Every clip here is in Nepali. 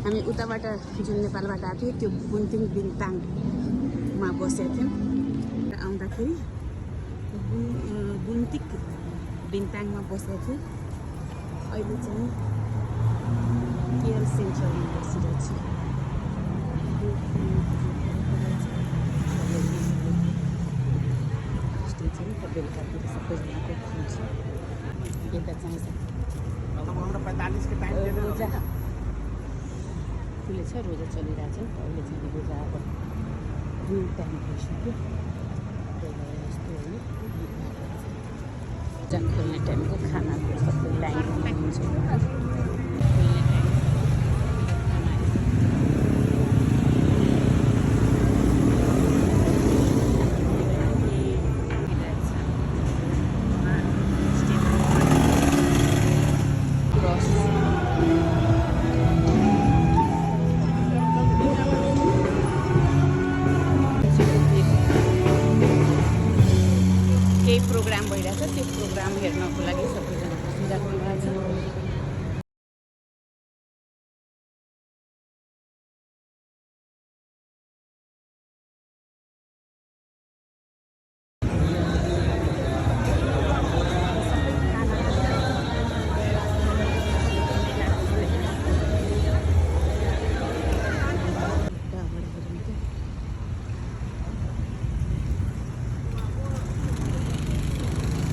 हामी उताबाट जुन नेपालबाट आएको थियो त्यो बुन्तिङ बिन्ताङमा बसेका थियौँ र आउँदाखेरि बुन्तिक बिन्ताङमा बसेको थिएँ। अहिले चाहिँ केएल सेन्ट्रल युनिभर्सिटी छ। बेलुकातिर सबैजनाको हुन्छ। यता चाहिँ रोजा फुले छ, रोजा चलिरहेछ। अहिले चाहिँ रोजा अब टाइम भइसक्यो। यस्तो होइन, रोजा खोल्ने टाइमको खानाको सबै लाइन हुन्छ। प्रोग्राम भइरहेछ, त्यो प्रोग्राम हेर्नको लागि सबैजना बसिरहेको भएको छ।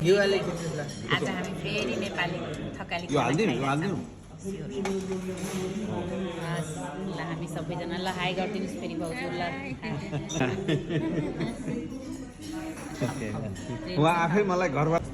आज हामी फेरि नेपाली थकाली ल हामी सबैजना ल हाई गरिदिनुहोस् फेरि भाउजू ल। उहाँ आफै मलाई घरबाट